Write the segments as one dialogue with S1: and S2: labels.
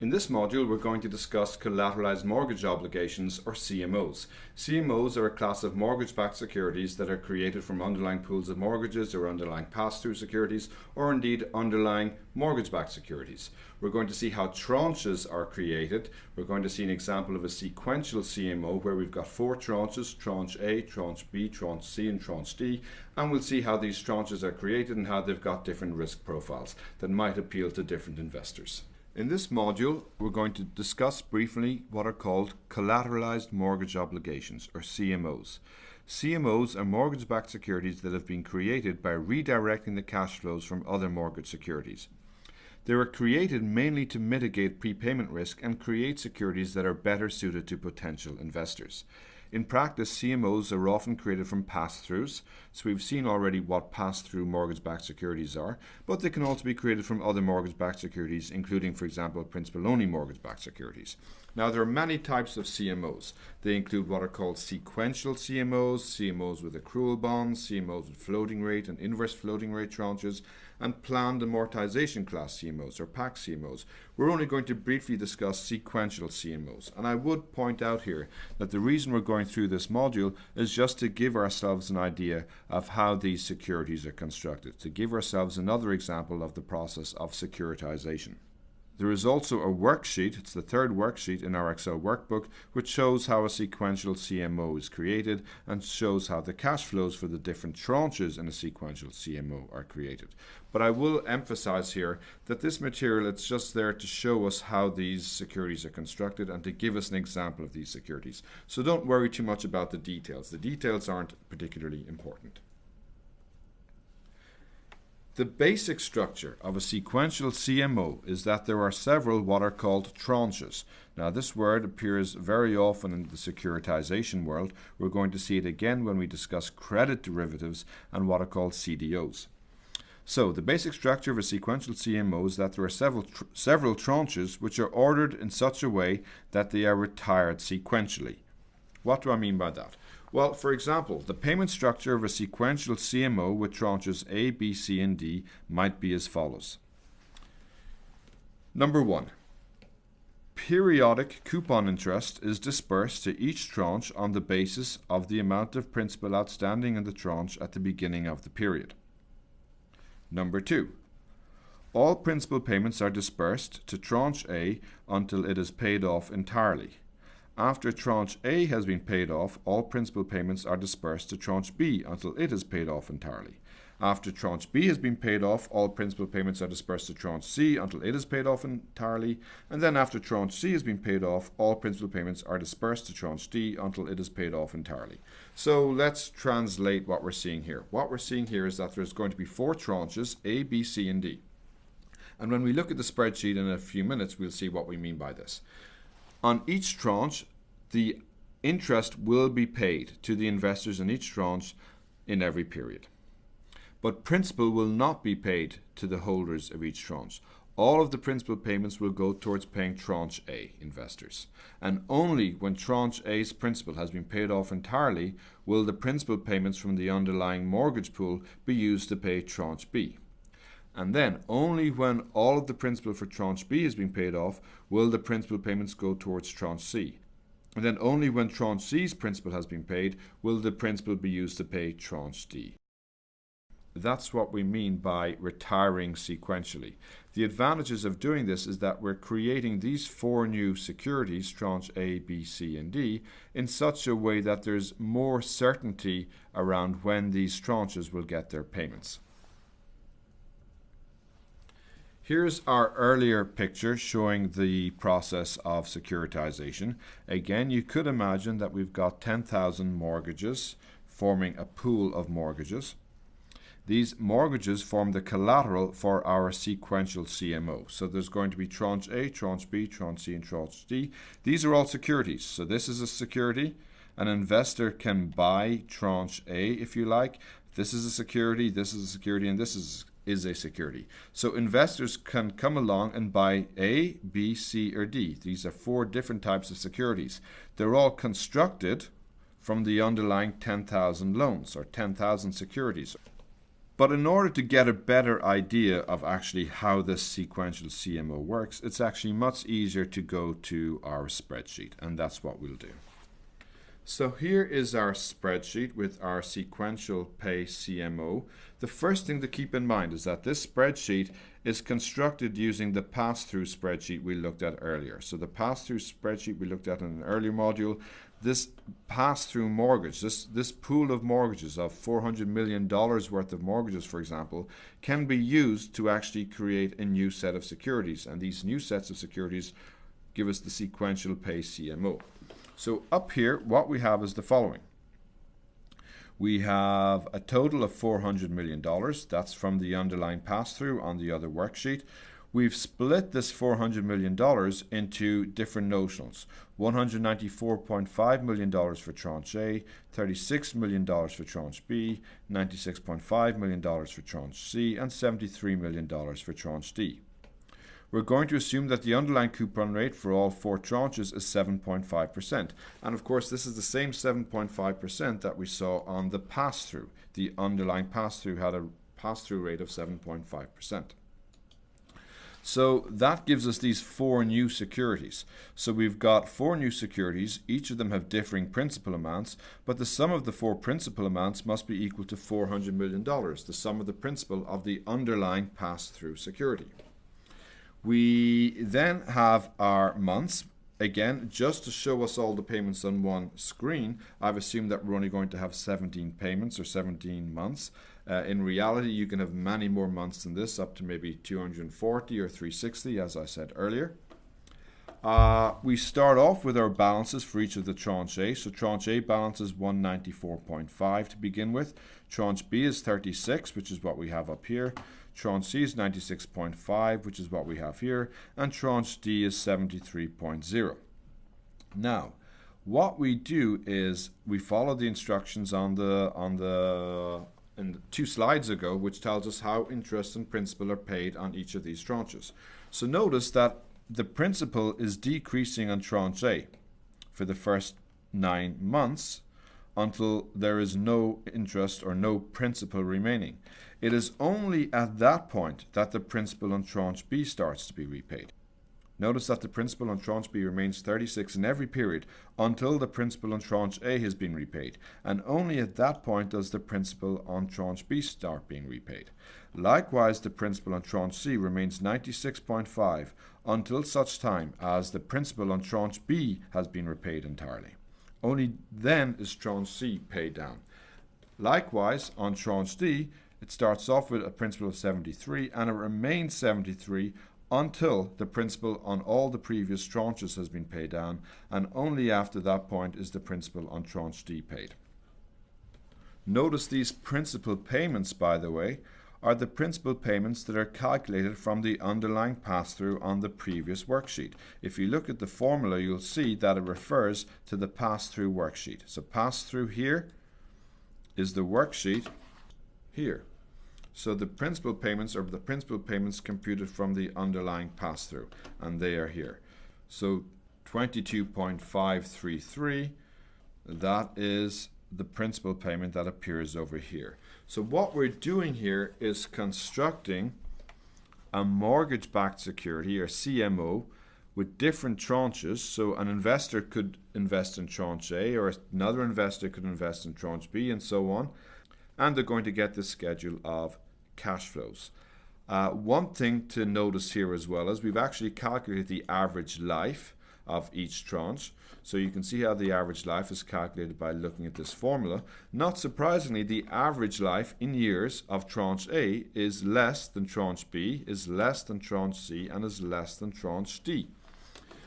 S1: In this module, we're going to discuss collateralized mortgage obligations, or CMOs. CMOs are a class of mortgage-backed securities that are created from underlying pools of mortgages or underlying pass-through securities, or indeed underlying mortgage-backed securities. We're going to see how tranches are created. We're going to see an example of a sequential CMO where we've got four tranches: tranche A, tranche B, tranche C, and tranche D. And we'll see how these tranches are created and how they've got different risk profiles that might appeal to different investors. In this module, we're going to discuss briefly what are called collateralized mortgage obligations, or CMOs. CMOs are mortgage-backed securities that have been created by redirecting the cash flows from other mortgage securities. They were created mainly to mitigate prepayment risk and create securities that are better suited to potential investors. In practice, CMOs are often created from pass-throughs, so we've seen already what pass-through mortgage-backed securities are, but they can also be created from other mortgage-backed securities, including, for example, principal-only mortgage-backed securities. Now, there are many types of CMOs. They include what are called sequential CMOs, CMOs with accrual bonds, CMOs with floating rate and inverse floating rate tranches, and planned amortization class CMOs, or PAC CMOs. We're only going to briefly discuss sequential CMOs. And I would point out here that the reason we're going through this module is just to give ourselves an idea of how these securities are constructed, to give ourselves another example of the process of securitization. There is also a worksheet, it's the third worksheet in our Excel workbook, which shows how a sequential CMO is created and shows how the cash flows for the different tranches in a sequential CMO are created. But I will emphasize here that this material, it's just there to show us how these securities are constructed and to give us an example of these securities. So don't worry too much about the details. The details aren't particularly important. The basic structure of a sequential CMO is that there are several what are called tranches. Now, this word appears very often in the securitization world. We're going to see it again when we discuss credit derivatives and what are called CDOs. So, the basic structure of a sequential CMO is that there are several tranches which are ordered in such a way that they are retired sequentially. What do I mean by that? Well, for example, the payment structure of a sequential CMO with tranches A, B, C, and D might be as follows. Number 1. Periodic coupon interest is disbursed to each tranche on the basis of the amount of principal outstanding in the tranche at the beginning of the period. Number 2. All principal payments are disbursed to tranche A until it is paid off entirely. After tranche A has been paid off, all principal payments are disbursed to tranche B until it is paid off entirely. After tranche B has been paid off, all principal payments are disbursed to tranche C until it is paid off entirely. And then after tranche C has been paid off, all principal payments are disbursed to tranche D until it is paid off entirely. So let's translate what we're seeing here. What we're seeing here is that there's going to be four tranches, A, B, C, and D. And when we look at the spreadsheet in a few minutes, we'll see what we mean by this. On each tranche, the interest will be paid to the investors in each tranche in every period. But principal will not be paid to the holders of each tranche. All of the principal payments will go towards paying tranche A investors. And only when tranche A's principal has been paid off entirely will the principal payments from the underlying mortgage pool be used to pay tranche B. And then, only when all of the principal for tranche B has been paid off will the principal payments go towards tranche C. And then only when tranche C's principal has been paid will the principal be used to pay tranche D. That's what we mean by retiring sequentially. The advantages of doing this is that we're creating these four new securities, tranche A, B, C, and D, in such a way that there's more certainty around when these tranches will get their payments. Here's our earlier picture showing the process of securitization. Again, you could imagine that we've got 10,000 mortgages forming a pool of mortgages. These mortgages form the collateral for our sequential CMO. So there's going to be tranche A, tranche B, tranche C, and tranche D. These are all securities. So this is a security. An investor can buy tranche A if you like. This is a security, this is a security, and this is a security. So investors can come along and buy A, B, C, or D. These are four different types of securities. They're all constructed from the underlying 10,000 loans or 10,000 securities. But in order to get a better idea of actually how this sequential CMO works, it's actually much easier to go to our spreadsheet, and that's what we'll do. So here is our spreadsheet with our sequential pay CMO. The first thing to keep in mind is that this spreadsheet is constructed using the pass-through spreadsheet we looked at earlier. So the pass-through spreadsheet we looked at in an earlier module, this pass-through mortgage, this pool of mortgages of $400 million worth of mortgages, for example, can be used to actually create a new set of securities. And these new sets of securities give us the sequential pay CMO. So up here, what we have is the following. We have a total of $400 million. That's from the underlying pass-through on the other worksheet. We've split this $400 million into different notionals. $194.5 million for tranche A, $36 million for tranche B, $96.5 million for tranche C, and $73 million for tranche D. We're going to assume that the underlying coupon rate for all four tranches is 7.5%. And of course, this is the same 7.5% that we saw on the pass-through. The underlying pass-through had a pass-through rate of 7.5%. So that gives us these four new securities. So we've got four new securities. Each of them have differing principal amounts, but the sum of the four principal amounts must be equal to $400 million, the sum of the principal of the underlying pass-through security. We then have our months. Again, just to show us all the payments on one screen, I've assumed that we're only going to have 17 payments or 17 months. In reality, you can have many more months than this, up to maybe 240 or 360, as I said earlier. We start off with our balances for each of the tranche A. So tranche A balance is 194.5 to begin with. Tranche B is 36, which is what we have up here. Tranche C is 96.5, which is what we have here. And tranche D is 73.0. Now, what we do is we follow the instructions in 2 slides ago, which tells us how interest and principal are paid on each of these tranches. So notice that the principal is decreasing on tranche A for the first 9 months until there is no interest or no principal remaining. It is only at that point that the principal on tranche B starts to be repaid. Notice that the principal on tranche B remains 36 in every period until the principal on tranche A has been repaid, and only at that point does the principal on tranche B start being repaid. Likewise, the principal on tranche C remains 96.5 until such time as the principal on tranche B has been repaid entirely. Only then is tranche C paid down. Likewise, on tranche D, it starts off with a principal of 73 and it remains 73 until the principal on all the previous tranches has been paid down, and only after that point is the principal on tranche D paid. Notice these principal payments, by the way, are the principal payments that are calculated from the underlying pass-through on the previous worksheet. If you look at the formula, you'll see that it refers to the pass-through worksheet. So pass-through here is the worksheet here. So the principal payments are the principal payments computed from the underlying pass-through, and they are here. So 22.533, that is the principal payment that appears over here. So what we're doing here is constructing a mortgage-backed security, or CMO, with different tranches. So an investor could invest in tranche A, or another investor could invest in tranche B, and so on. And they're going to get this schedule of cash flows. One thing to notice here as well is we've actually calculated the average life of each tranche. So you can see how the average life is calculated by looking at this formula. Not surprisingly, the average life in years of tranche A is less than tranche B, is less than tranche C, and is less than tranche D.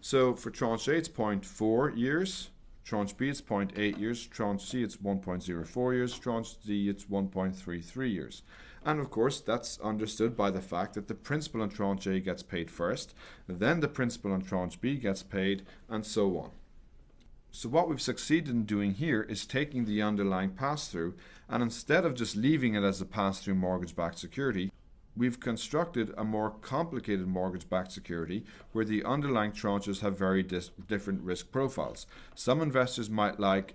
S1: So for tranche A, it's 0.4 years. Tranche B, it's 0.8 years. Tranche C, it's 1.04 years. Tranche D, it's 1.33 years. And of course, that's understood by the fact that the principal on tranche A gets paid first, then the principal on tranche B gets paid, and so on. So what we've succeeded in doing here is taking the underlying pass-through, and instead of just leaving it as a pass-through mortgage-backed security, we've constructed a more complicated mortgage-backed security where the underlying tranches have very different risk profiles. Some investors might like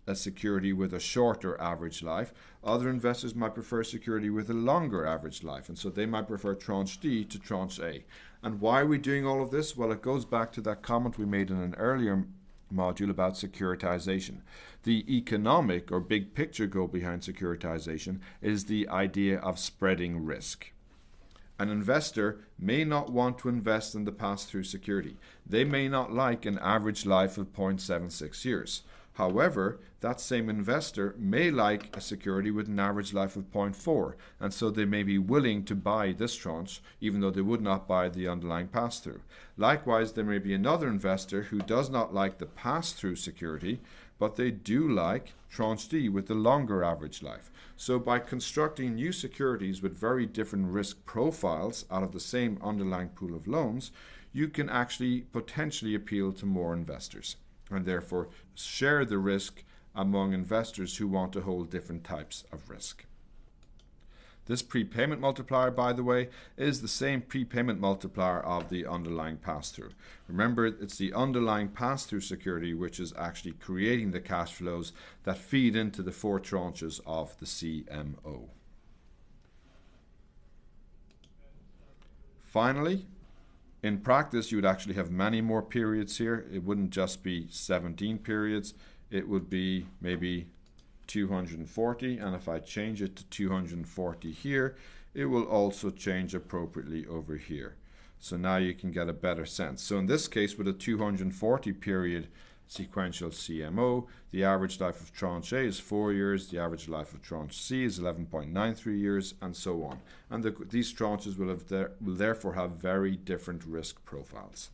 S1: a security with a shorter average life. Other investors might prefer security with a longer average life, and so they might prefer tranche D to tranche A. And why are we doing all of this? Well, it goes back to that comment we made in an earlier module about securitization. The economic or big picture goal behind securitization is the idea of spreading risk. An investor may not want to invest in the pass-through security. They may not like an average life of 0.76 years. However, that same investor may like a security with an average life of 0.4, and so they may be willing to buy this tranche even though they would not buy the underlying pass-through. Likewise, there may be another investor who does not like the pass-through security, but they do like tranche D with the longer average life. So by constructing new securities with very different risk profiles out of the same underlying pool of loans, you can actually potentially appeal to more investors and therefore share the risk among investors who want to hold different types of risk. This prepayment multiplier, by the way, is the same prepayment multiplier of the underlying pass-through. Remember, it's the underlying pass-through security which is actually creating the cash flows that feed into the 4 tranches of the CMO. Finally, in practice, you would actually have many more periods here. It wouldn't just be 17 periods. It would be maybe 240, and if I change it to 240 here, it will also change appropriately over here. So now you can get a better sense. So in this case, with a 240 period sequential CMO, the average life of tranche A is 4 years, the average life of tranche C is 11.93 years, and so on. And these tranches will therefore have very different risk profiles.